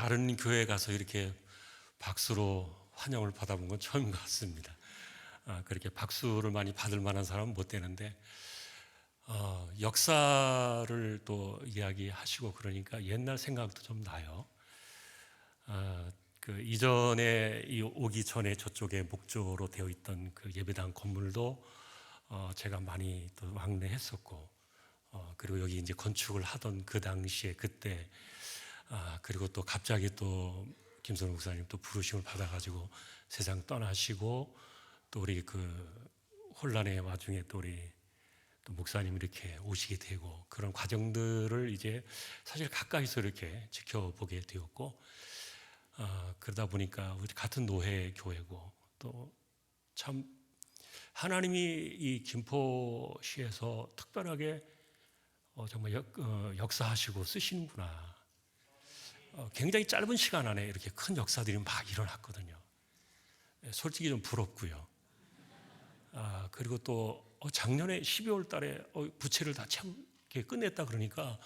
다른 교회 가서 이렇게 박수로 환영을 받아본 건 처음인 것 같습니다. 그렇게 박수를 많이 받을 만한 사람은 못 되는데, 역사를 또 이야기하시고 그러니까 옛날 생각도 좀 나요. 그 이전에 오기 전에 저쪽에 목조로 되어 있던 그 예배당 건물도 제가 많이 또 왕래했었고, 그리고 여기 이제 건축을 하던 그 당시에 그때, 그리고 또 갑자기 또 김선우 목사님 또 부르심을 받아가지고 세상 떠나시고, 또 우리 그 혼란의 와중에 또 우리 또 목사님 이렇게 오시게 되고, 그런 과정들을 이제 사실 가까이서 이렇게 지켜보게 되었고, 그러다 보니까 우리 같은 노회 교회고, 또 참 하나님이 이 김포시에서 특별하게 정말 역사하시고 쓰시는구나. 굉장히 짧은 시간 안에 이렇게 큰 역사들이 막 일어났거든요. 솔직히 좀 부럽고요. 그리고 또 작년에 12월 달에 부채를 다 이렇게 끝냈다 그러니까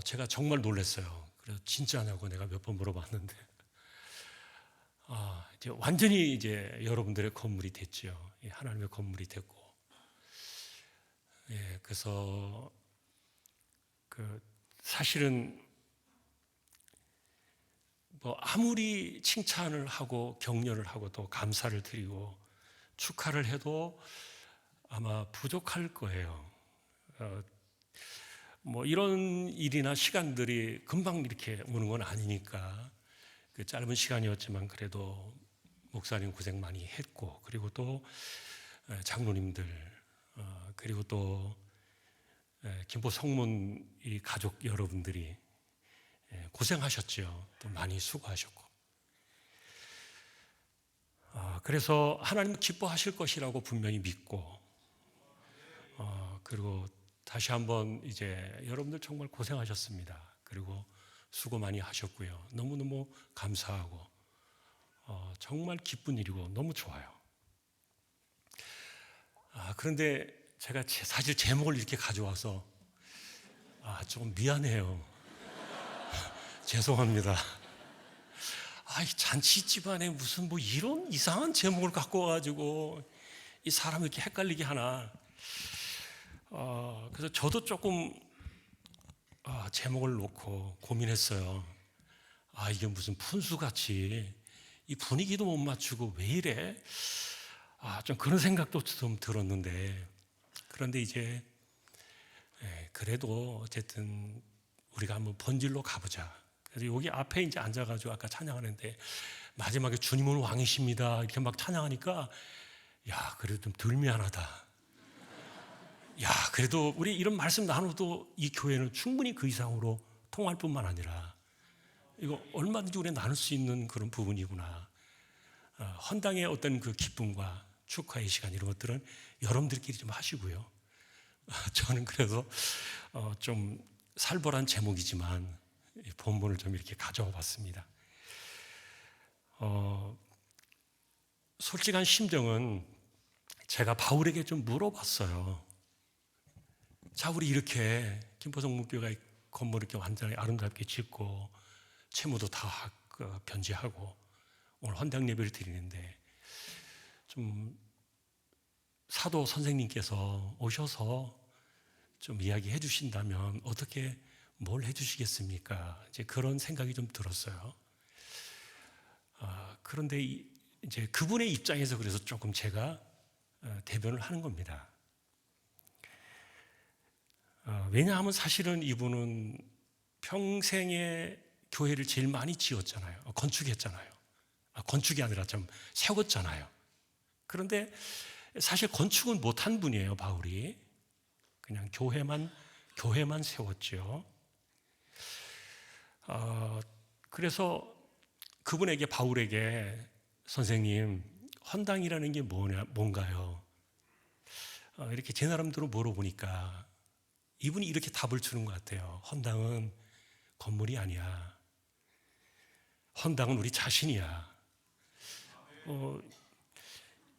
제가 정말 놀랐어요. 그래서 진짜냐고 내가 몇 번 물어봤는데, 이제 완전히 이제 여러분들의 건물이 됐죠. 하나님의 건물이 됐고, 그래서 그 사실은 뭐 아무리 칭찬을 하고 격려를 하고 또 감사를 드리고 축하를 해도 아마 부족할 거예요. 뭐 이런 일이나 시간들이 금방 이렇게 오는 건 아니니까, 그 짧은 시간이었지만 그래도 목사님 고생 많이 했고, 그리고 또 장로님들, 그리고 또 김포 성문 이 가족 여러분들이 고생하셨죠. 또 많이 수고하셨고, 그래서 하나님 기뻐하실 것이라고 분명히 믿고, 그리고 다시 한번 이제 여러분들 정말 고생하셨습니다. 그리고 수고 많이 하셨고요. 너무너무 감사하고 정말 기쁜 일이고 너무 좋아요. 그런데 제가 사실 제목을 이렇게 가져와서 좀 미안해요. 죄송합니다. 이 잔치 집안에 무슨 뭐 이런 이상한 제목을 갖고 와가지고 이 사람을 이렇게 헷갈리게 하나. 그래서 저도 조금 제목을 놓고 고민했어요. 이게 무슨 푼수같이 이 분위기도 못 맞추고 왜 이래? 좀 그런 생각도 좀 들었는데, 그런데 이제 그래도 어쨌든 우리가 한번 본질로 가보자. 그래서 여기 앞에 이제 앉아가지고 아까 찬양하는데 마지막에 주님은 왕이십니다 이렇게 막 찬양하니까, 그래도 좀 덜 미안하다. 그래도 우리 이런 말씀 나눠도 이 교회는 충분히 그 이상으로 통할 뿐만 아니라 이거 얼마든지 우리 나눌 수 있는 그런 부분이구나. 헌당의 어떤 그 기쁨과 축하의 시간, 이런 것들은 여러분들끼리 좀 하시고요. 저는 그래서 좀 살벌한 제목이지만 본문을 좀 이렇게 가져와 봤습니다. 솔직한 심정은 제가 바울에게 좀 물어봤어요. 자, 우리 이렇게 김포성문교회 건물 이렇게 완전히 아름답게 짓고 채무도 다 변제하고 오늘 헌당 예배를 드리는데, 좀 사도 선생님께서 오셔서 좀 이야기해 주신다면 어떻게 뭘 해 주시겠습니까? 이제 그런 생각이 좀 들었어요. 그런데 이제 그분의 입장에서 그래서 조금 제가 대변을 하는 겁니다. 왜냐하면 사실은 이분은 평생에 교회를 제일 많이 지었잖아요. 건축했잖아요. 건축이 아니라 좀 세웠잖아요. 그런데 사실 건축은 못한 분이에요, 바울이. 그냥 교회만 세웠죠. 그래서 그분에게, 바울에게, 선생님, 헌당이라는 게 뭔가요? 이렇게 제 나름대로 물어보니까 이분이 이렇게 답을 주는 것 같아요. 헌당은 건물이 아니야. 헌당은 우리 자신이야.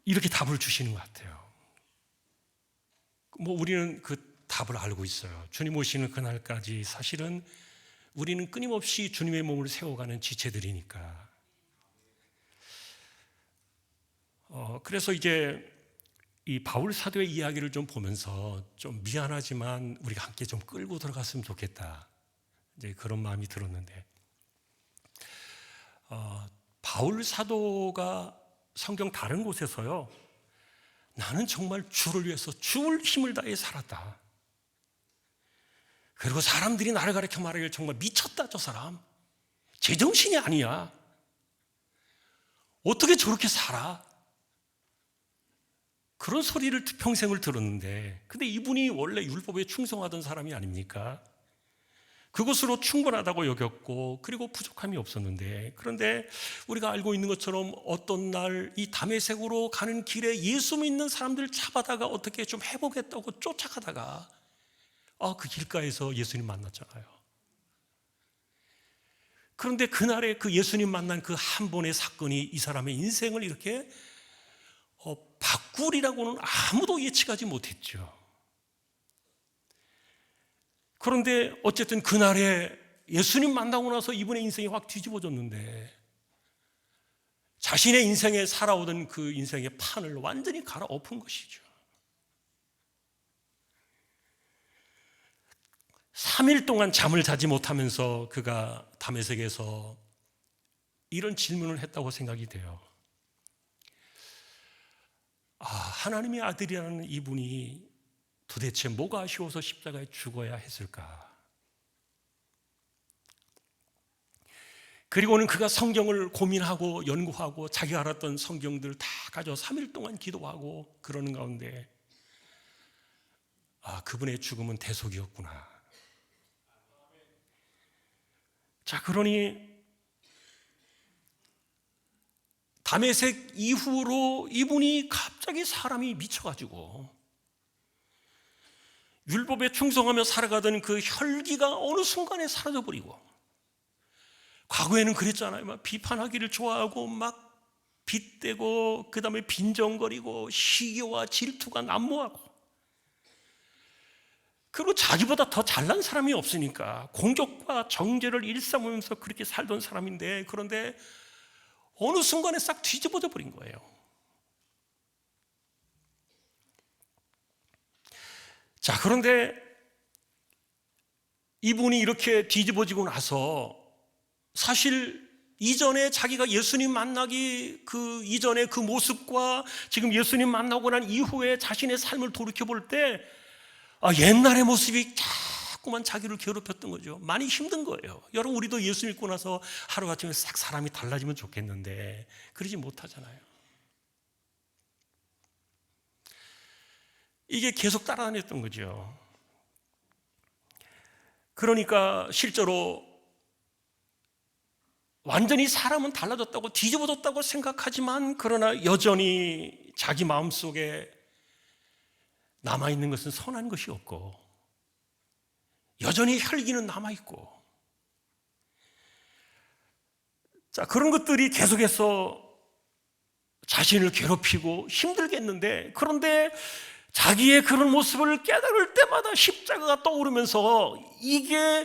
이렇게 답을 주시는 것 같아요. 뭐 우리는 그 답을 알고 있어요. 주님 오시는 그날까지 사실은 우리는 끊임없이 주님의 몸을 세워가는 지체들이니까. 그래서 이제 이 바울 사도의 이야기를 좀 보면서 좀 미안하지만 우리가 함께 좀 끌고 들어갔으면 좋겠다, 이제 그런 마음이 들었는데, 바울 사도가 성경 다른 곳에서요, 나는 정말 주를 위해서 죽을 힘을 다해 살았다. 그리고 사람들이 나를 가리켜 말하길 정말 미쳤다, 저 사람 제정신이 아니야, 어떻게 저렇게 살아, 그런 소리를 평생을 들었는데, 근데 이분이 원래 율법에 충성하던 사람이 아닙니까? 그것으로 충분하다고 여겼고, 그리고 부족함이 없었는데, 그런데 우리가 알고 있는 것처럼 어떤 날 이 다메섹으로 가는 길에 예수 믿는 사람들 잡아다가 어떻게 좀 해보겠다고 쫓아가다가 그 길가에서 예수님 만났잖아요. 그런데 그날에 그 예수님 만난 그 한 번의 사건이 이 사람의 인생을 이렇게 바꾸리라고는 아무도 예측하지 못했죠. 그런데 어쨌든 그날에 예수님 만나고 나서 이분의 인생이 확 뒤집어졌는데, 자신의 인생에 살아오던 그 인생의 판을 완전히 갈아엎은 것이죠. 3일 동안 잠을 자지 못하면서 그가 다메섹에서 이런 질문을 했다고 생각이 돼요. 하나님의 아들이라는 이분이 도대체 뭐가 아쉬워서 십자가에 죽어야 했을까? 그리고는 그가 성경을 고민하고 연구하고 자기가 알았던 성경들 다 가져 3일 동안 기도하고 그러는 가운데 그분의 죽음은 대속이었구나. 자, 그러니 다메섹 이후로 이분이 갑자기 사람이 미쳐가지고 율법에 충성하며 살아가던 그 혈기가 어느 순간에 사라져버리고, 과거에는 그랬잖아요. 막 비판하기를 좋아하고 막 빗대고 그 다음에 빈정거리고 시기와 질투가 난무하고, 그리고 자기보다 더 잘난 사람이 없으니까 공적과 정죄를 일삼으면서 그렇게 살던 사람인데, 그런데 어느 순간에 싹 뒤집어져 버린 거예요. 자, 그런데 이분이 이렇게 뒤집어지고 나서 사실 이전에 자기가 예수님 만나기 그 이전의 그 모습과 지금 예수님 만나고 난 이후에 자신의 삶을 돌이켜볼 때 옛날의 모습이 자꾸만 자기를 괴롭혔던 거죠. 많이 힘든 거예요. 여러분, 우리도 예수 믿고 나서 하루아침에 싹 사람이 달라지면 좋겠는데 그러지 못하잖아요. 이게 계속 따라다녔던 거죠. 그러니까 실제로 완전히 사람은 달라졌다고 뒤집어졌다고 생각하지만, 그러나 여전히 자기 마음속에 남아있는 것은 선한 것이 없고, 여전히 혈기는 남아있고, 자, 그런 것들이 계속해서 자신을 괴롭히고 힘들게 했는데, 그런데 자기의 그런 모습을 깨달을 때마다 십자가가 떠오르면서 이게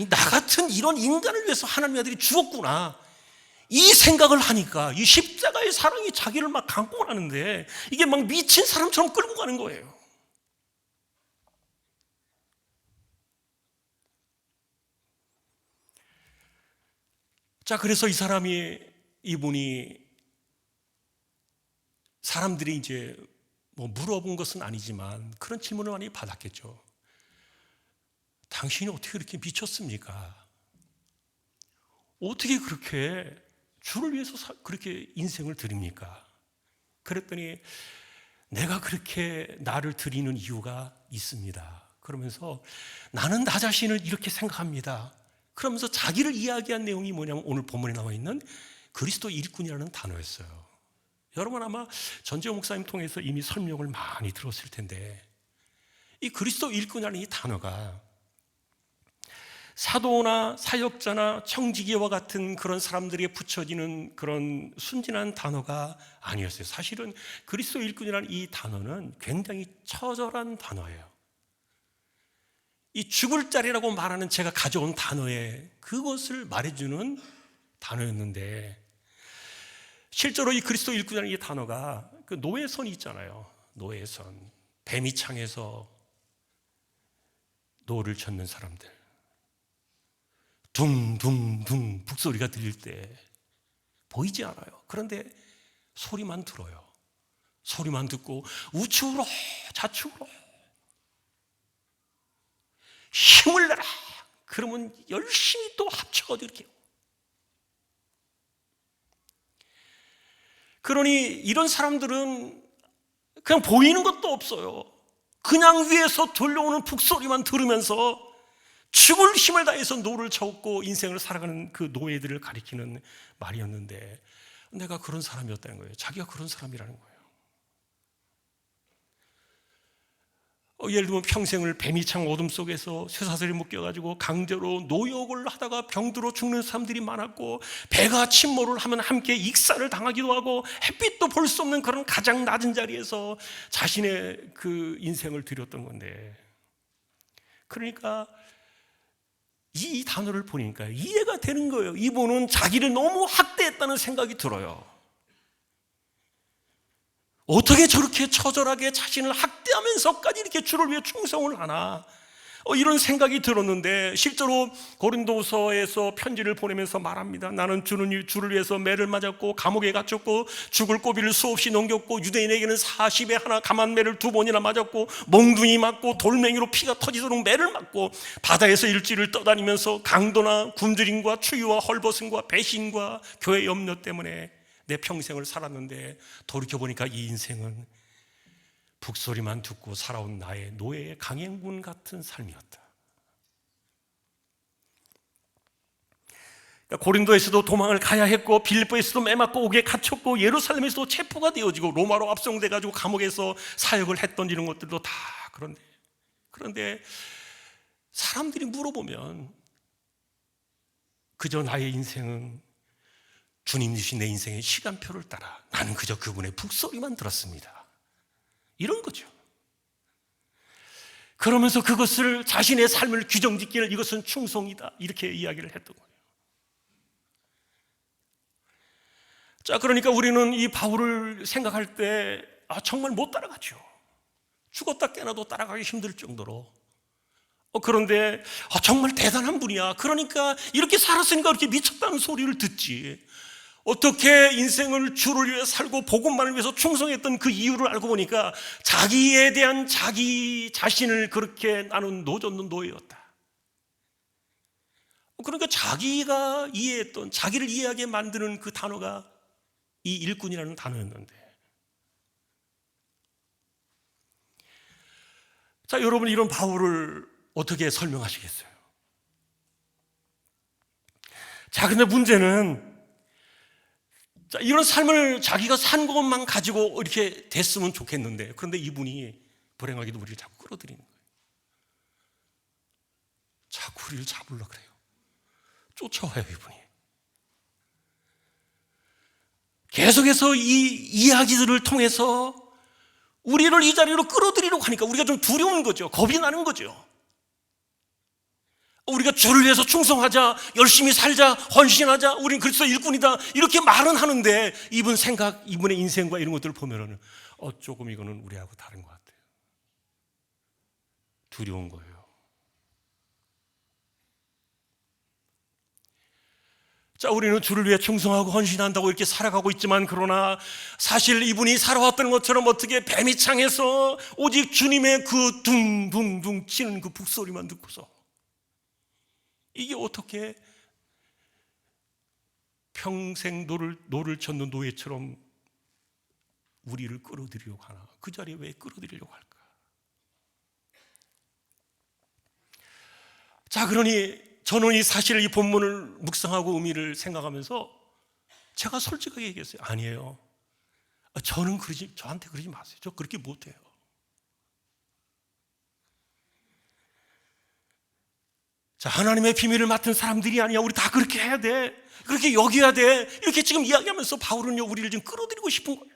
나 같은 이런 인간을 위해서 하나님의 아들이 죽었구나, 이 생각을 하니까 이 십자가의 사랑이 자기를 막 감고 가는데 이게 막 미친 사람처럼 끌고 가는 거예요. 자, 그래서 이분이 사람들이 이제 물어본 것은 아니지만 그런 질문을 많이 받았겠죠. 당신이 어떻게 그렇게 미쳤습니까? 어떻게 그렇게 주를 위해서 그렇게 인생을 드립니까? 그랬더니 내가 그렇게 나를 드리는 이유가 있습니다. 그러면서 나는 나 자신을 이렇게 생각합니다. 그러면서 자기를 이야기한 내용이 뭐냐면 오늘 본문에 나와 있는 그리스도 일꾼이라는 단어였어요. 여러분 아마 전재호 목사님 통해서 이미 설명을 많이 들었을 텐데, 이 그리스도 일꾼이라는 이 단어가 사도나 사역자나 청지기와 같은 그런 사람들에게 붙여지는 그런 순진한 단어가 아니었어요. 사실은 그리스도 일꾼이라는 이 단어는 굉장히 처절한 단어예요. 이 죽을 자리라고 말하는 제가 가져온 단어에 그것을 말해주는 단어였는데, 실제로 이 그리스도 일꾼이라는 이 단어가 그 노예선이 있잖아요. 노예선, 뱀이 창에서 노를 젓는 사람들, 둥둥둥 북소리가 들릴 때 보이지 않아요. 그런데 소리만 들어요. 소리만 듣고 우측으로 좌측으로 힘을 내라. 그러면 열심히 또 합쳐가지고 이렇게. 그러니 이런 사람들은 그냥 보이는 것도 없어요. 그냥 위에서 들려오는 북소리만 들으면서 죽을 힘을 다해서 노를 젓고 인생을 살아가는 그 노예들을 가리키는 말이었는데, 내가 그런 사람이었다는 거예요. 자기가 그런 사람이라는 거예요. 예를 들면 평생을 뱀이창 어둠 속에서 쇠사슬에 묶여가지고 강제로 노역을 하다가 병들어 죽는 사람들이 많았고, 배가 침몰을 하면 함께 익사를 당하기도 하고, 햇빛도 볼 수 없는 그런 가장 낮은 자리에서 자신의 그 인생을 드렸던 건데, 그러니까 이 단어를 보니까 이해가 되는 거예요. 이분은 자기를 너무 학대했다는 생각이 들어요. 어떻게 저렇게 처절하게 자신을 학대하면서까지 이렇게 주를 위해 충성을 하나? 이런 생각이 들었는데, 실제로 고린도서에서 편지를 보내면서 말합니다. 나는 주를 위해서 매를 맞았고 감옥에 갇혔고 죽을 고비를 수없이 넘겼고 유대인에게는 40에 하나 감한 매를 2번이나 맞았고 몽둥이 맞고 돌멩이로 피가 터지도록 매를 맞고 바다에서 일주일을 떠다니면서 강도나 굶주림과 추위와 헐벗음과 배신과 교회 염려 때문에 내 평생을 살았는데, 돌이켜보니까 이 인생은 북소리만 듣고 살아온 나의 노예의 강행군 같은 삶이었다. 고린도에서도 도망을 가야 했고, 빌립보에서도 매 맞고 옥에 갇혔고, 예루살렘에서도 체포가 되어지고, 로마로 압송돼가지고 감옥에서 사역을 했던 이런 것들도 다. 그런데 사람들이 물어보면 그저 나의 인생은 주님 주신 내 인생의 시간표를 따라 나는 그저 그분의 북소리만 들었습니다, 이런 거죠. 그러면서 그것을 자신의 삶을 규정짓기를 이것은 충성이다, 이렇게 이야기를 했던 거예요. 자, 그러니까 우리는 이 바울을 생각할 때 정말 못 따라가죠. 죽었다 깨나도 따라가기 힘들 정도로. 그런데 정말 대단한 분이야. 그러니까 이렇게 살았으니까 이렇게 미쳤다는 소리를 듣지. 어떻게 인생을 주를 위해 살고 복음만을 위해서 충성했던 그 이유를 알고 보니까 자기에 대한 자기 자신을 그렇게 나는 노젓는 노예였다. 그러니까 자기가 이해했던, 자기를 이해하게 만드는 그 단어가 이 일꾼이라는 단어였는데, 자, 여러분, 이런 바울을 어떻게 설명하시겠어요? 자, 근데 문제는, 자, 이런 삶을 자기가 산 것만 가지고 이렇게 됐으면 좋겠는데, 그런데 이분이 불행하게도 우리를 자꾸 끌어들이는 거예요. 자꾸 우리를 잡으려고 그래요. 쫓아와요, 이분이. 계속해서 이 이야기들을 통해서 우리를 이 자리로 끌어들이려고 하니까 우리가 좀 두려운 거죠. 겁이 나는 거죠. 우리가 주를 위해서 충성하자, 열심히 살자, 헌신하자, 우린 그리스도 일꾼이다, 이렇게 말은 하는데 이분 생각, 이분의 인생과 이런 것들을 보면은 조금 이거는 우리하고 다른 것 같아요. 두려운 거예요. 자, 우리는 주를 위해 충성하고 헌신한다고 이렇게 살아가고 있지만, 그러나 사실 이분이 살아왔던 것처럼 어떻게 뱀이 창에서 오직 주님의 그 둥둥둥 치는 그 북소리만 듣고서 이게 어떻게 평생 노를 젓는 노예처럼 우리를 끌어들이려고 하나? 그 자리에 왜 끌어들이려고 할까? 자, 그러니 저는 이 사실, 이 본문을 묵상하고 의미를 생각하면서 제가 솔직하게 얘기했어요. 아니에요. 저한테 그러지 마세요. 저 그렇게 못해요. 자, 하나님의 비밀을 맡은 사람들이 아니야. 우리 다 그렇게 해야 돼. 그렇게 여겨야 돼. 이렇게 지금 이야기하면서 바울은요, 우리를 좀 끌어들이고 싶은 거예요.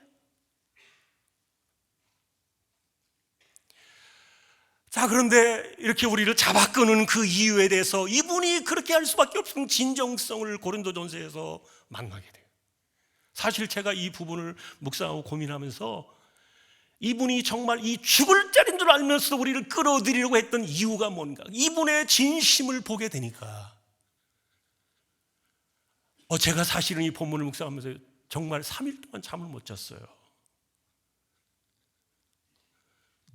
자, 그런데 이렇게 우리를 잡아 끄는 그 이유에 대해서 이분이 그렇게 할 수밖에 없는 진정성을 고린도전서에서 만나게 돼요. 사실 제가 이 부분을 묵상하고 고민하면서 이분이 정말 이 죽을 자리인 줄 알면서도 우리를 끌어들이려고 했던 이유가 뭔가, 이분의 진심을 보게 되니까 제가 사실은 이 본문을 묵상하면서 정말 3일 동안 잠을 못 잤어요.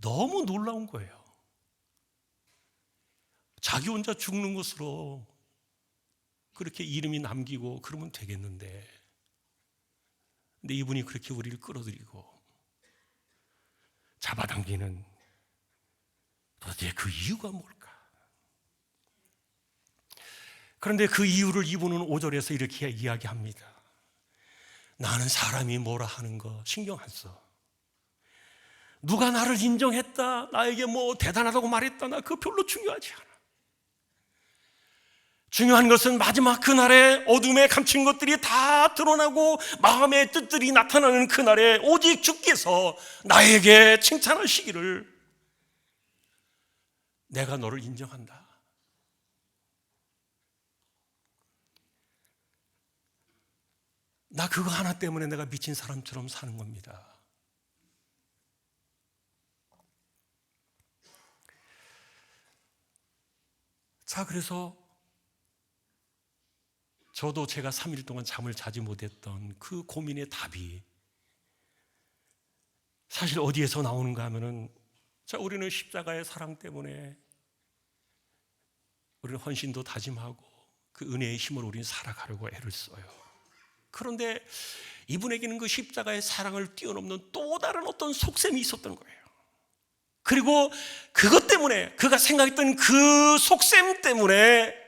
너무 놀라운 거예요. 자기 혼자 죽는 것으로 그렇게 이름이 남기고 그러면 되겠는데, 근데 이분이 그렇게 우리를 끌어들이고 잡아당기는 도대체 그 이유가 뭘까? 그런데 그 이유를 이분은 5절에서 이렇게 이야기합니다. 나는 사람이 뭐라 하는 거 신경 안 써. 누가 나를 인정했다, 나에게 뭐 대단하다고 말했다, 나 그거 별로 중요하지 않아. 중요한 것은 마지막 그날에 어둠에 감춘 것들이 다 드러나고 마음의 뜻들이 나타나는 그날에 오직 주께서 나에게 칭찬하시기를, 내가 너를 인정한다. 나 그거 하나 때문에 내가 미친 사람처럼 사는 겁니다. 자, 그래서 저도 제가 3일 동안 잠을 자지 못했던 그 고민의 답이 사실 어디에서 나오는가 하면은, 자, 우리는 십자가의 사랑 때문에 우리는 헌신도 다짐하고 그 은혜의 힘으로 우리는 살아가려고 애를 써요. 그런데 이분에게는 그 십자가의 사랑을 뛰어넘는 또 다른 어떤 속셈이 있었던 거예요. 그리고 그것 때문에, 그가 생각했던 그 속셈 때문에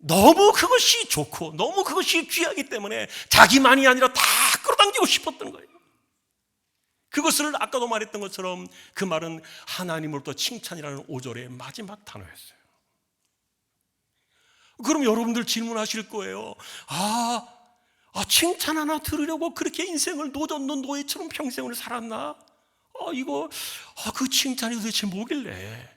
너무 그것이 좋고 너무 그것이 귀하기 때문에 자기만이 아니라 다 끌어당기고 싶었던 거예요. 그것을 아까도 말했던 것처럼 그 말은 하나님으로부터 칭찬이라는 5절의 마지막 단어였어요. 그럼 여러분들 질문하실 거예요. 칭찬 하나 들으려고 그렇게 인생을 노젓는 노예처럼 평생을 살았나? 그 칭찬이 도대체 뭐길래?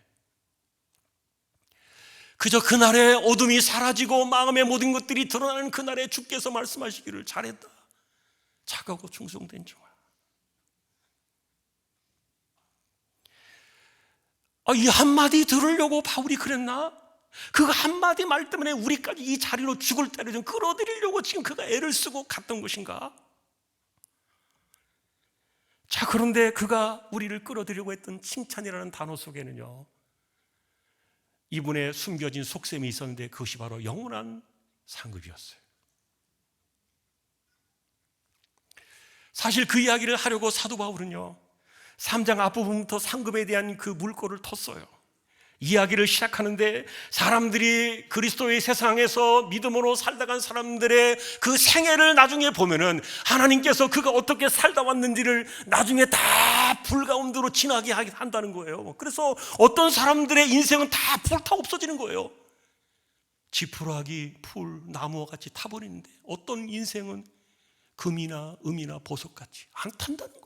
그저 그날의 어둠이 사라지고 마음의 모든 것들이 드러나는 그날에 주께서 말씀하시기를 잘했다, 착하고 충성된 종아. 이 한마디 들으려고 바울이 그랬나? 그 한마디 말 때문에 우리까지 이 자리로 죽을 때를 좀 끌어들이려고 지금 그가 애를 쓰고 갔던 것인가? 자, 그런데 그가 우리를 끌어들이려고 했던 칭찬이라는 단어 속에는요, 이분의 숨겨진 속셈이 있었는데 그것이 바로 영원한 상급이었어요. 사실 그 이야기를 하려고 사도 바울은요 3장 앞부분부터 상급에 대한 그 물꼬를 텄어요. 이야기를 시작하는데 사람들이 그리스도의 세상에서 믿음으로 살다 간 사람들의 그 생애를 나중에 보면은 하나님께서 그가 어떻게 살다 왔는지를 나중에 다 불가운데로 지나게 한다는 거예요. 그래서 어떤 사람들의 인생은 다 불타 없어지는 거예요. 지푸라기, 풀, 나무와 같이 타버리는데 어떤 인생은 금이나 음이나 보석같이 안 탄다는 거예요.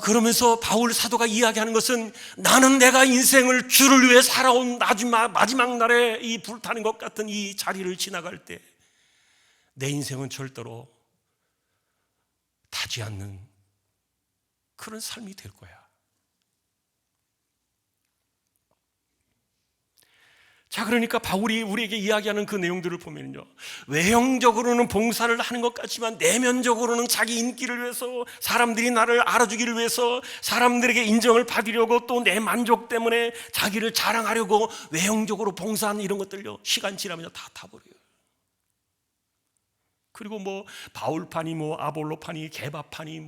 그러면서 바울 사도가 이야기하는 것은, 나는 내가 인생을 주를 위해 살아온 마지막 날에 이 불타는 것 같은 이 자리를 지나갈 때 내 인생은 절대로 타지 않는 그런 삶이 될 거야. 자, 그러니까 바울이 우리에게 이야기하는 그 내용들을 보면요, 외형적으로는 봉사를 하는 것 같지만 내면적으로는 자기 인기를 위해서, 사람들이 나를 알아주기를 위해서, 사람들에게 인정을 받으려고, 또 내 만족 때문에 자기를 자랑하려고 외형적으로 봉사하는 이런 것들요, 시간 지나면 다 타버려요. 그리고 바울파니 아볼로파니 게바파니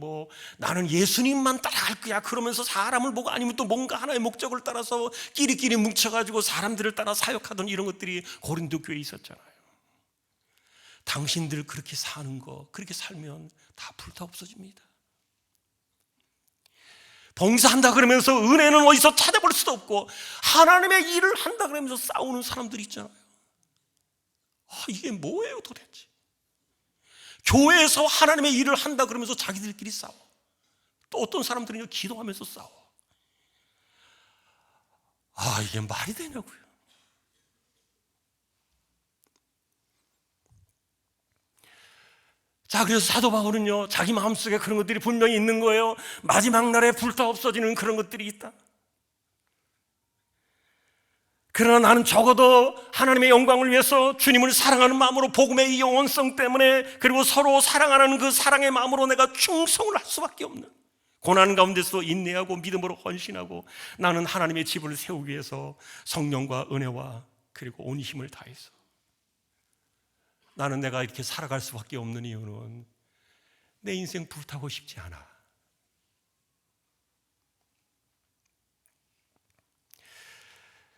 나는 예수님만 따라갈 거야 그러면서 사람을 보고, 아니면 또 뭔가 하나의 목적을 따라서 끼리끼리 뭉쳐가지고 사람들을 따라 사역하던 이런 것들이 고린도 교회에 있었잖아요. 당신들 그렇게 사는 거, 그렇게 살면 다 불타 없어집니다. 봉사한다 그러면서 은혜는 어디서 찾아볼 수도 없고, 하나님의 일을 한다 그러면서 싸우는 사람들이 있잖아요. 이게 뭐예요 도대체? 교회에서 하나님의 일을 한다 그러면서 자기들끼리 싸워. 또 어떤 사람들은 기도하면서 싸워. 이게 말이 되냐고요. 자, 그래서 사도 바울은요, 자기 마음속에 그런 것들이 분명히 있는 거예요. 마지막 날에 불타 없어지는 그런 것들이 있다. 그러나 나는 적어도 하나님의 영광을 위해서 주님을 사랑하는 마음으로, 복음의 이 영원성 때문에, 그리고 서로 사랑하는 그 사랑의 마음으로 내가 충성을 할 수밖에 없는, 고난 가운데서 인내하고 믿음으로 헌신하고, 나는 하나님의 집을 세우기 위해서 성령과 은혜와 그리고 온 힘을 다해서 나는 내가 이렇게 살아갈 수밖에 없는 이유는 내 인생 불타고 싶지 않아.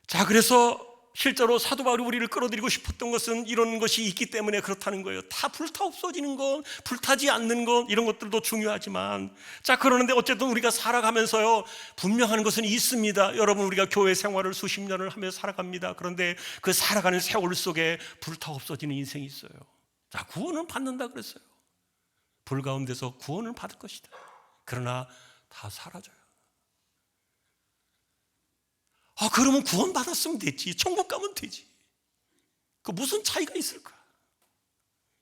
자, 그래서 실제로 사도 바울이 우리를 끌어들이고 싶었던 것은 이런 것이 있기 때문에 그렇다는 거예요. 다 불타 없어지는 것, 불타지 않는 것, 이런 것들도 중요하지만, 자, 그러는데 어쨌든 우리가 살아가면서요, 분명한 것은 있습니다. 여러분, 우리가 교회 생활을 수십 년을 하며 살아갑니다. 그런데 그 살아가는 세월 속에 불타 없어지는 인생이 있어요. 자, 구원은 받는다 그랬어요. 불 가운데서 구원을 받을 것이다. 그러나 다 사라져요. 그러면 구원 받았으면 됐지, 천국 가면 되지. 그 무슨 차이가 있을까?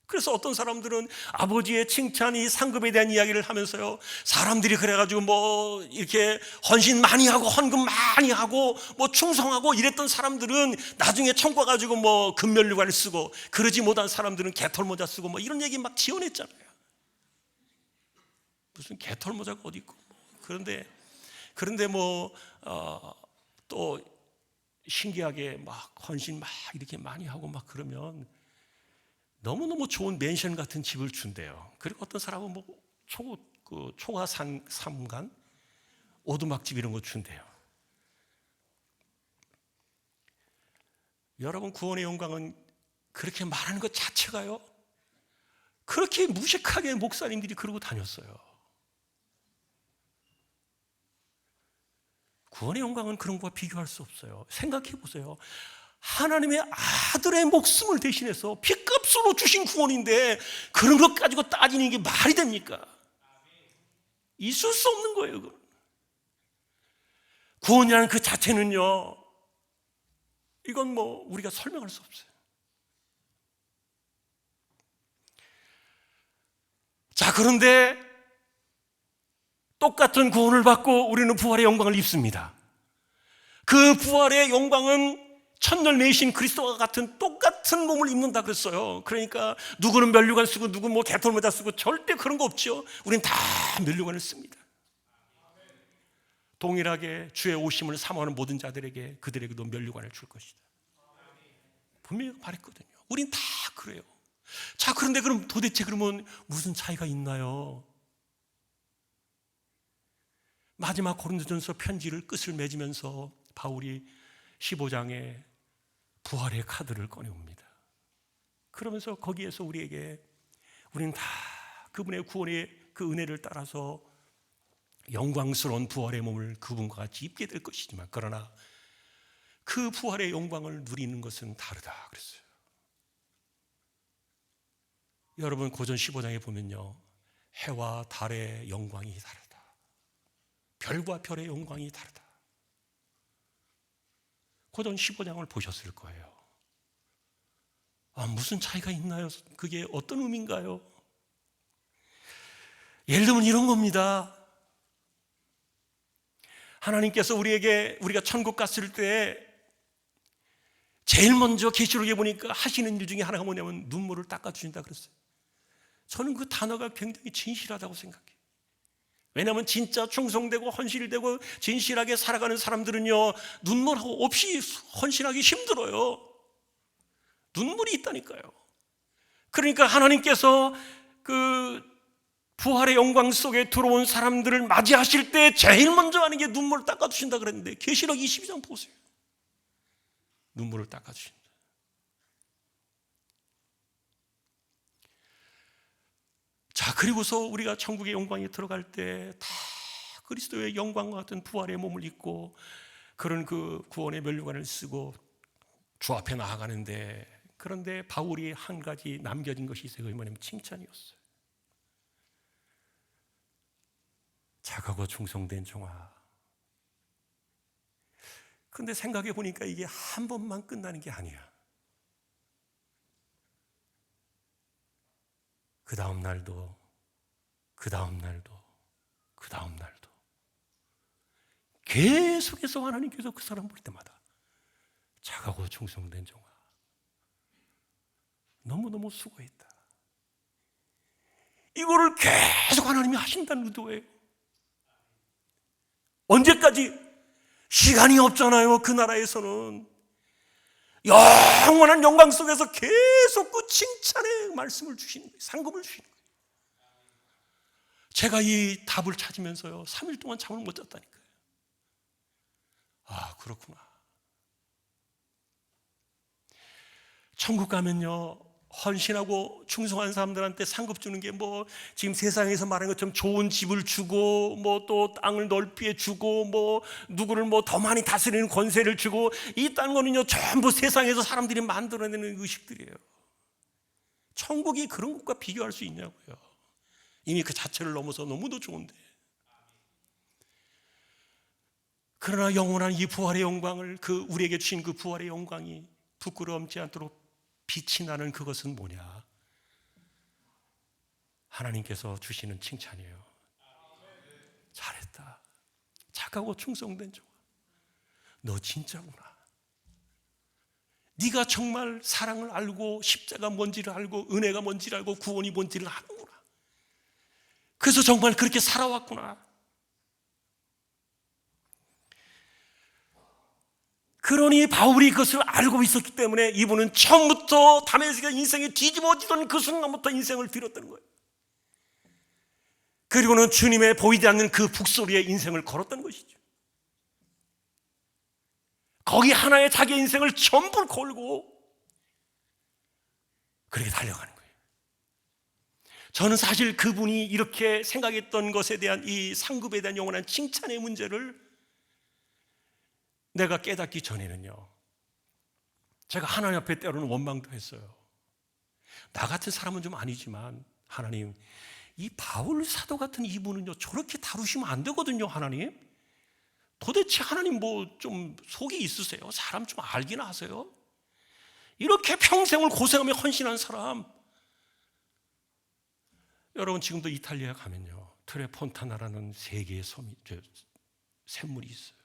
그래서 어떤 사람들은 아버지의 칭찬이 상급에 대한 이야기를 하면서요, 사람들이 그래가지고 뭐 이렇게 헌신 많이 하고 헌금 많이 하고 뭐 충성하고 이랬던 사람들은 나중에 천국 가지고 뭐 금면류관을 쓰고, 그러지 못한 사람들은 개털모자 쓰고 뭐 이런 얘기 막 지어냈잖아요. 무슨 개털모자가 어디 있고. 그런데 또 신기하게 막 헌신 막 이렇게 많이 하고 막 그러면 너무너무 좋은 맨션 같은 집을 준대요. 그리고 어떤 사람은 뭐 초가 3간 오두막집 이런 거 준대요. 여러분, 구원의 영광은 그렇게 말하는 것 자체가요, 그렇게 무식하게 목사님들이 그러고 다녔어요. 구원의 영광은 그런 것과 비교할 수 없어요. 생각해 보세요. 하나님의 아들의 목숨을 대신해서 피값으로 주신 구원인데 그런 것 가지고 따지는 게 말이 됩니까? 있을 수 없는 거예요. 그건. 구원이라는 그 자체는요, 이건 뭐 우리가 설명할 수 없어요. 자, 그런데 똑같은 구원을 받고 우리는 부활의 영광을 입습니다. 그 부활의 영광은 천년매이신 그리스도와 같은 똑같은 몸을 입는다 그랬어요. 그러니까 누구는 면류관 쓰고 누구는 뭐 개털모자 쓰고 절대 그런 거 없죠. 우린 다 면류관을 씁니다. 동일하게 주의 오심을 사모하는 모든 자들에게 그들에게도 면류관을 줄 것이다. 분명히 말했거든요. 우린 다 그래요. 자, 그런데 그럼 도대체 그러면 무슨 차이가 있나요? 마지막 고린도전서 편지를 끝을 맺으면서 바울이 15장에 부활의 카드를 꺼내옵니다. 그러면서 거기에서 우리에게, 우리는 다 그분의 구원의 그 은혜를 따라서 영광스러운 부활의 몸을 그분과 같이 입게 될 것이지만, 그러나 그 부활의 영광을 누리는 것은 다르다 그랬어요. 여러분, 고전 15장에 보면요, 해와 달의 영광이 다르다, 별과 별의 영광이 다르다. 고전 15장을 보셨을 거예요. 무슨 차이가 있나요? 그게 어떤 의미인가요? 예를 들면 이런 겁니다. 하나님께서 우리가 천국 갔을 때 제일 먼저 계시록에 보니까 하시는 일 중에 하나가 뭐냐면 눈물을 닦아주신다 그랬어요. 저는 그 단어가 굉장히 진실하다고 생각해요. 왜냐하면 진짜 충성되고 헌신되고 진실하게 살아가는 사람들은요, 눈물 없이 헌신하기 힘들어요. 눈물이 있다니까요. 그러니까 하나님께서 그 부활의 영광 속에 들어온 사람들을 맞이하실 때 제일 먼저 하는 게 눈물을 닦아주신다 그랬는데, 계시록 22장 보세요. 눈물을 닦아주신다. 자, 그리고서 우리가 천국의 영광에 들어갈 때 다 그리스도의 영광과 같은 부활의 몸을 입고 그런 그 구원의 면류관을 쓰고 주 앞에 나아가는데, 그런데 바울이 한 가지 남겨진 것이 있어요. 그게 뭐냐면 칭찬이었어요. 착하고 충성된 종아. 근데 생각해 보니까 이게 한 번만 끝나는 게 아니야. 그 다음 날도, 그 다음 날도, 그 다음 날도 계속해서 하나님께서 그 사람 볼 때마다 착하고 충성된 종아, 너무너무 수고했다. 이거를 계속 하나님이 하신다는 의도예요. 언제까지? 시간이 없잖아요. 그 나라에서는 영원한 영광 속에서 계속 그 칭찬의 말씀을 주시는 거예요. 상급을 주시는 거예요. 제가 이 답을 찾으면서요 3일 동안 잠을 못 잤다니까요. 아, 그렇구나. 천국 가면요 헌신하고 충성한 사람들한테 상급 주는 게 뭐 지금 세상에서 말하는 것처럼 좋은 집을 주고 뭐 또 땅을 넓게 주고 뭐 누구를 뭐 더 많이 다스리는 권세를 주고 이딴 거는요 전부 세상에서 사람들이 만들어내는 의식들이에요. 천국이 그런 것과 비교할 수 있냐고요. 이미 그 자체를 넘어서 너무도 좋은데. 그러나 영원한 이 부활의 영광을, 그 우리에게 주신 그 부활의 영광이 부끄러움지 않도록 빛이 나는 그것은 뭐냐? 하나님께서 주시는 칭찬이에요. 잘했다. 착하고 충성된 종아. 너 진짜구나. 네가 정말 사랑을 알고 십자가 뭔지를 알고 은혜가 뭔지를 알고 구원이 뭔지를 아는구나. 그래서 정말 그렇게 살아왔구나. 그러니 바울이 그것을 알고 있었기 때문에 이분은 처음부터 다메섹의 인생이 뒤집어지던 그 순간부터 인생을 드렸다는 거예요. 그리고는 주님의 보이지 않는 그 북소리에 인생을 걸었다는 것이죠. 거기 하나에 자기 인생을 전부 걸고 그렇게 달려가는 거예요. 저는 사실 그분이 이렇게 생각했던 것에 대한 이 상급에 대한 영원한 칭찬의 문제를 내가 깨닫기 전에는요 제가 하나님 앞에 때로는 원망도 했어요. 나 같은 사람은 좀 아니지만 하나님, 이 바울 사도 같은 이분은요 저렇게 다루시면 안 되거든요. 하나님, 도대체 하나님 뭐 좀 속이 있으세요? 사람 좀 알기나 하세요? 이렇게 평생을 고생하며 헌신한 사람. 여러분 지금도 이탈리아 가면요 트레폰타나라는 세계의 샘물이 있어요.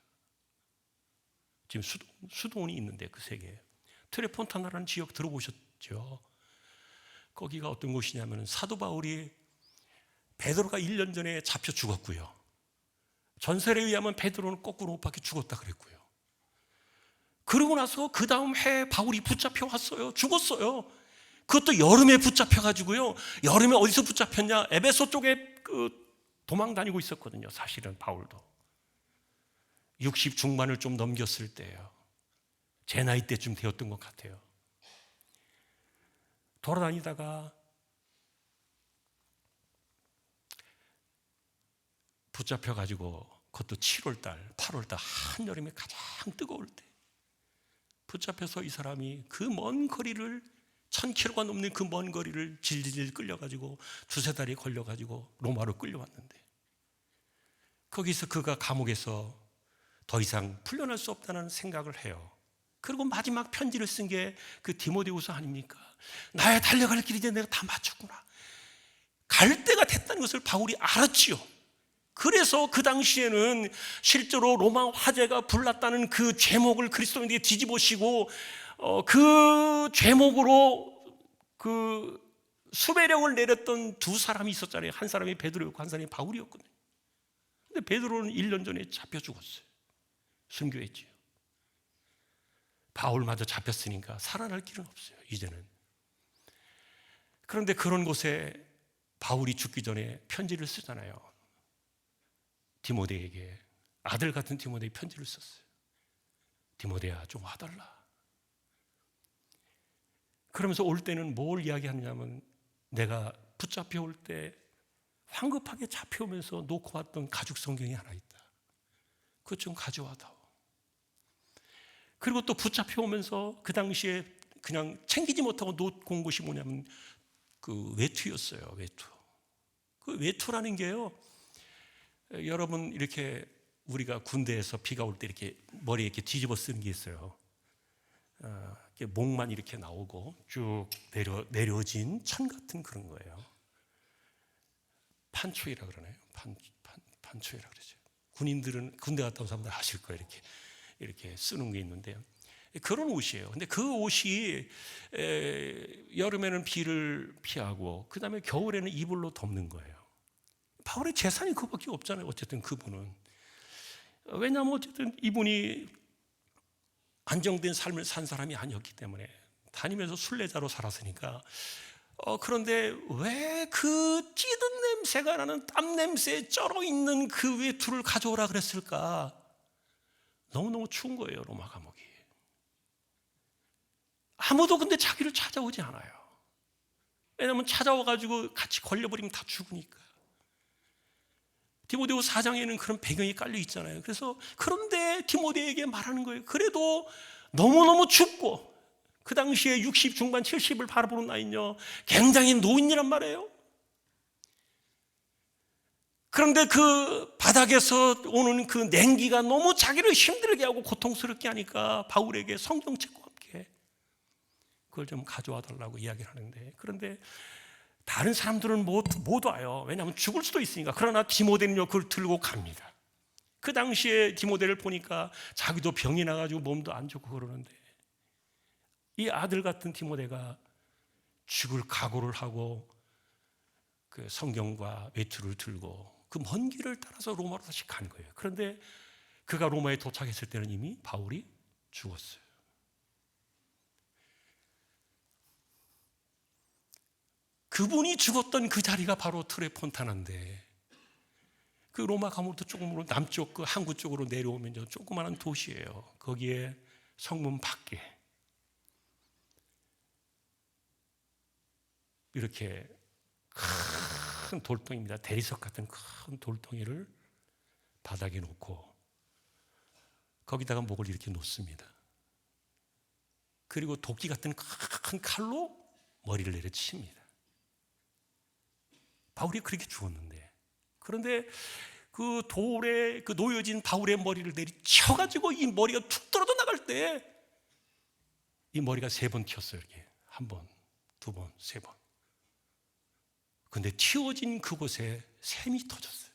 지금 수도원이 있는데 그 세계에 트레폰타나라는 지역 들어보셨죠? 거기가 어떤 곳이냐면 사도 바울이 베드로가 1년 전에 잡혀 죽었고요. 전설에 의하면 베드로는 거꾸로 못 박혀 죽었다 그랬고요. 그러고 나서 그 다음 해 바울이 붙잡혀 왔어요. 죽었어요. 그것도 여름에 붙잡혀가지고요. 여름에 어디서 붙잡혔냐? 에베소 쪽에 도망 다니고 있었거든요. 사실은 바울도 60 중반을 좀 넘겼을 때예요. 제 나이 때쯤 되었던 것 같아요. 돌아다니다가 붙잡혀가지고 그것도 7월달, 8월달 한여름에 가장 뜨거울 때 붙잡혀서 이 사람이 그 먼 거리를 1000km가 넘는 그 먼 거리를 질질 끌려가지고 두세 달이 걸려가지고 로마로 끌려왔는데 거기서 그가 감옥에서 더 이상 풀려날 수 없다는 생각을 해요. 그리고 마지막 편지를 쓴 게 그 디모데후서 아닙니까? 나의 달려갈 길이 이제 내가 다 마쳤구나. 갈 때가 됐다는 것을 바울이 알았지요. 그래서 그 당시에는 실제로 로마 화재가 불났다는 그 죄목을 그리스도인들이 뒤집어쓰고 그 죄목으로 그 수배령을 내렸던 두 사람이 있었잖아요. 한 사람이 베드로였고 한 사람이 바울이었거든요. 근데 베드로는 1년 전에 잡혀 죽었어요. 순교했지요. 바울마저 잡혔으니까 살아날 길은 없어요. 이제는. 그런데 그런 곳에 바울이 죽기 전에 편지를 쓰잖아요. 디모데에게, 아들 같은 디모데에 편지를 썼어요. 디모데야 좀 와달라. 그러면서 올 때는 뭘 이야기하느냐면 내가 붙잡혀 올 때 황급하게 잡혀오면서 놓고 왔던 가죽 성경이 하나 있다. 그것 좀 가져와다오. 그리고 또 붙잡혀 오면서 그 당시에 그냥 챙기지 못하고 놓고 온 것이 뭐냐면 그 외투였어요. 외투. 그 외투라는 게요 여러분 이렇게 우리가 군대에서 비가 올 때 이렇게 머리에 이렇게 뒤집어 쓰는 게 있어요. 이렇게 목만 이렇게 나오고 쭉 내려진 천 같은 그런 거예요. 판초이라 그러나요? 판초이라 그러죠. 군인들은 군대 갔다 온 사람들 아실 거예요. 이렇게 쓰는 게 있는데요. 그런 옷이에요. 근데 그 옷이 여름에는 비를 피하고 그 다음에 겨울에는 이불로 덮는 거예요. 바울의 재산이 그밖에 없잖아요. 어쨌든 그분은. 왜냐하면 어쨌든 이분이 안정된 삶을 산 사람이 아니었기 때문에 다니면서 순례자로 살았으니까. 그런데 왜 그 찌든 냄새가 나는 땀 냄새에 쩔어 있는 그 외투를 가져오라 그랬을까? 너무너무 추운 거예요, 로마 감옥이. 아무도 근데 자기를 찾아오지 않아요. 왜냐하면 찾아와가지고 같이 걸려버리면 다 죽으니까. 디모데후 4장에는 그런 배경이 깔려 있잖아요. 그래서 그런데 디모데에게 말하는 거예요. 그래도 너무너무 춥고 그 당시에 60 중반 70을 바라보는 나이는요 굉장히 노인이란 말이에요. 그런데 그 바닥에서 오는 그 냉기가 너무 자기를 힘들게 하고 고통스럽게 하니까 바울에게 성경책과 함께 그걸 좀 가져와 달라고 이야기를 하는데, 그런데 다른 사람들은 못 와요. 왜냐하면 죽을 수도 있으니까. 그러나 디모데는요 그걸 들고 갑니다. 그 당시에 디모데를 보니까 자기도 병이 나가지고 몸도 안 좋고 그러는데 이 아들 같은 디모데가 죽을 각오를 하고 그 성경과 외투를 들고 그 먼 길을 따라서 로마로 다시 간 거예요. 그런데 그가 로마에 도착했을 때는 이미 바울이 죽었어요. 그분이 죽었던 그 자리가 바로 트레폰타나인데, 그 로마 감옥부터 조금으로 남쪽 그 항구 쪽으로 내려오면 조그마한 도시예요. 거기에 성문 밖에 이렇게 큰 돌덩이입니다. 대리석 같은 큰 돌덩이를 바닥에 놓고 거기다가 목을 이렇게 놓습니다. 그리고 도끼 같은 큰 칼로 머리를 내려칩니다. 바울이 그렇게 죽었는데, 그런데 그 돌에 그 놓여진 바울의 머리를 내리쳐가지고 이 머리가 툭 떨어져 나갈 때 이 머리가 3번 튀었어요. 이렇게 1번, 2번, 3번. 근데 튀어진 그곳에 샘이 터졌어요.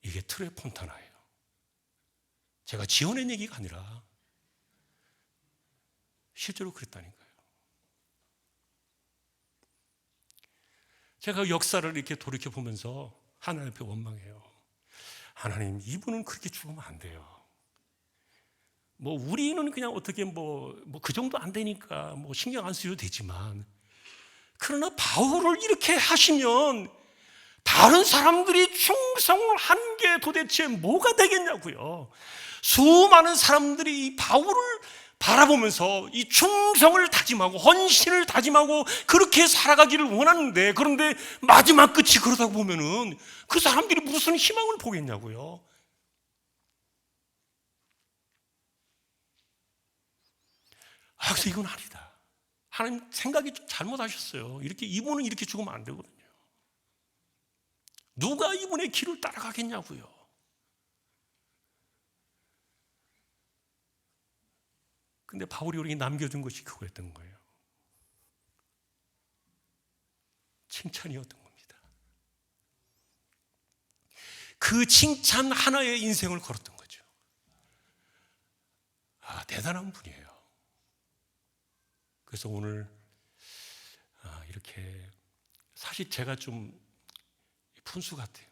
이게 트레폰타나예요. 제가 지어낸 얘기가 아니라 실제로 그랬다니까요. 제가 역사를 이렇게 돌이켜보면서 하나님 앞에 원망해요. 하나님, 이분은 그렇게 죽으면 안 돼요. 우리는 그냥 어떻게 그 정도 안 되니까 신경 안 쓰셔도 되지만, 그러나 바울을 이렇게 하시면 다른 사람들이 충성을 한 게 도대체 뭐가 되겠냐고요. 수많은 사람들이 이 바울을 바라보면서 이 충성을 다짐하고 헌신을 다짐하고 그렇게 살아가기를 원하는데, 그런데 마지막 끝이 그러다 보면은 그 사람들이 무슨 희망을 보겠냐고요. 그래서 이건 아니다. 하나님 생각이 좀 잘못하셨어요. 이분은 이렇게 죽으면 안 되거든요. 누가 이분의 길을 따라가겠냐고요. 근데 바울이 우리에게 남겨준 것이 그거였던 거예요. 칭찬이었던 겁니다. 그 칭찬 하나에 인생을 걸었던 거죠. 대단한 분이에요. 그래서 오늘 이렇게, 사실 제가 좀 푼수 같아요.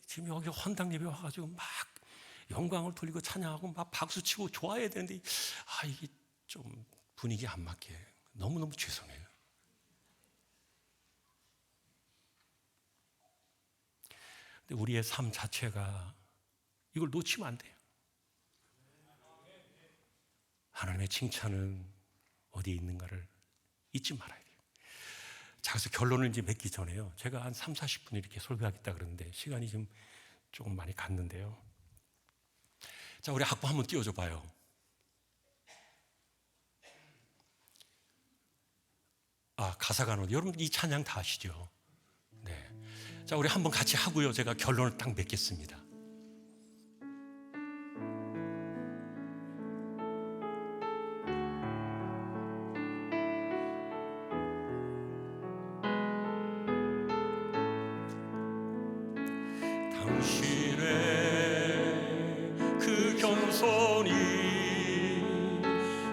지금 여기 헌당 예배 와가지고 막 영광을 돌리고 찬양하고 막 박수치고 좋아해야 되는데 이게 좀 분위기 안 맞게 너무너무 죄송해요. 근데 우리의 삶 자체가 이걸 놓치면 안 돼요. 하나님의 칭찬은 어디에 있는가를 잊지 말아야 돼요. 자, 그래서 결론을 이제 맺기 전에요, 제가 한 30-40분 이렇게 설교하겠다 그러는데 시간이 좀 조금 많이 갔는데요. 자, 우리 악보 한번 띄워줘 봐요. 가사가 여러분 이 찬양 다 아시죠? 네. 자, 우리 한번 같이 하고요. 제가 결론을 딱 맺겠습니다. 당신의 그 겸손이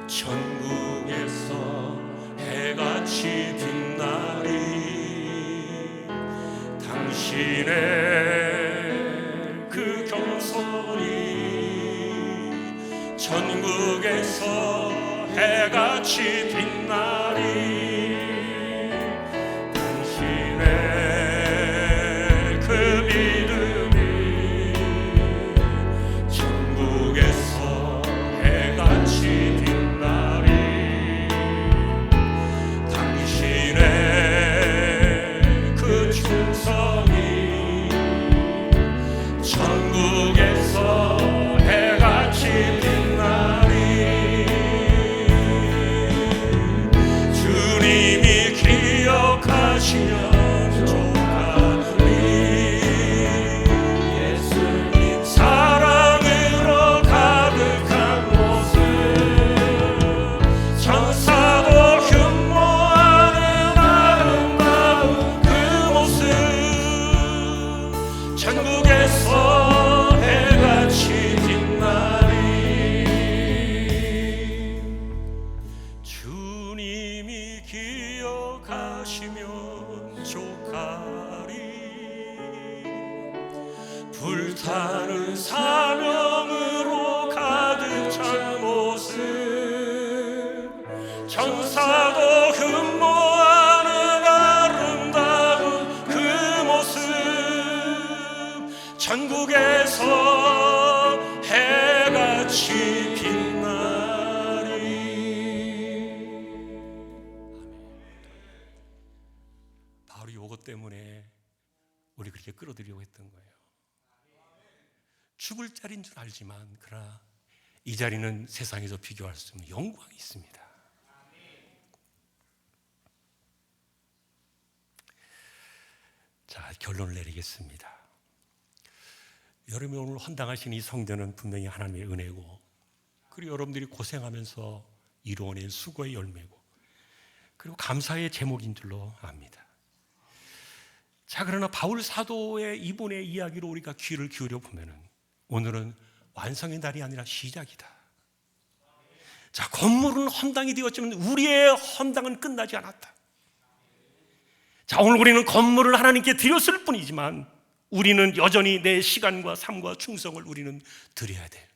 천국에서 해같이 빛나리. 당신의 그 겸손이 천국에서 해같이 빛나리. 불타는 사명으로 가득 찬 모습, 천사도 흠모하는 아름다운 그 모습, 천국에서 해같이 빛나리. 바로 이것 때문에 우리 그렇게 끌어들이려고 했던 거예요. 죽을 자리인 줄 알지만 그러나 이 자리는 세상에서 비교할 수 없는 영광이 있습니다. 자, 결론을 내리겠습니다. 여러분이 오늘 헌당하신 이 성전은 분명히 하나님의 은혜고, 그리고 여러분들이 고생하면서 이루어낸 수고의 열매고, 그리고 감사의 제목인 줄로 압니다. 자, 그러나 바울 사도의 이분의 이야기로 우리가 귀를 기울여 보면은 오늘은 완성의 날이 아니라 시작이다. 자, 건물은 헌당이 되었지만 우리의 헌당은 끝나지 않았다. 자, 오늘 우리는 건물을 하나님께 드렸을 뿐이지만 우리는 여전히 내 시간과 삶과 충성을 우리는 드려야 돼.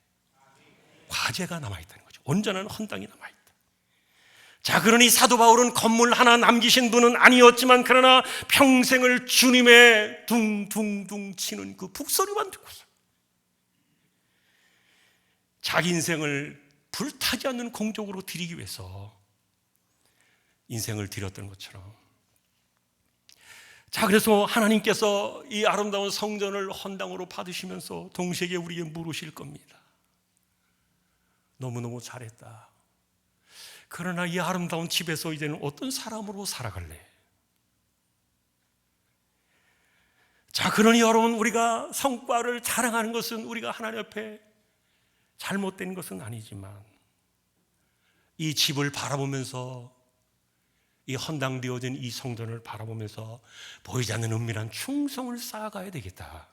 과제가 남아있다는 거죠. 온전한 헌당이 남아있다. 자, 그러니 사도 바울은 건물 하나 남기신 분은 아니었지만 그러나 평생을 주님의 둥둥둥 치는 그 북소리만 듣고서 자기 인생을 불타지 않는 공적으로 드리기 위해서 인생을 드렸던 것처럼, 자, 그래서 하나님께서 이 아름다운 성전을 헌당으로 받으시면서 동시에 우리에게 물으실 겁니다. 너무너무 잘했다. 그러나 이 아름다운 집에서 이제는 어떤 사람으로 살아갈래? 자, 그러니 여러분, 우리가 성과를 자랑하는 것은 우리가 하나님 앞에 잘못된 것은 아니지만 이 집을 바라보면서, 이 헌당되어진 이 성전을 바라보면서 보이지 않는 은밀한 충성을 쌓아가야 되겠다.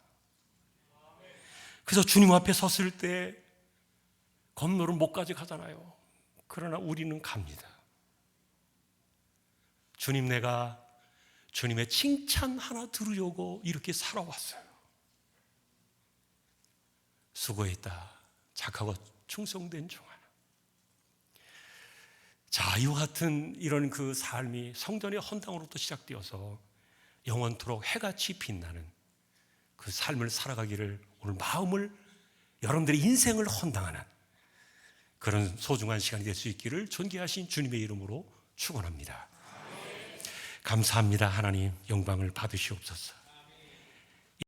그래서 주님 앞에 섰을 때 건물은 못 가져가잖아요. 그러나 우리는 갑니다. 주님, 내가 주님의 칭찬 하나 들으려고 이렇게 살아왔어요. 수고했다. 착하고 충성된 종아. 자, 이와 같은 이런 그 삶이 성전의 헌당으로부터 시작되어서 영원토록 해같이 빛나는 그 삶을 살아가기를 오늘 마음을, 여러분들의 인생을 헌당하는 그런 소중한 시간이 될 수 있기를 존귀하신 주님의 이름으로 축원합니다. 감사합니다. 하나님, 영광을 받으시옵소서.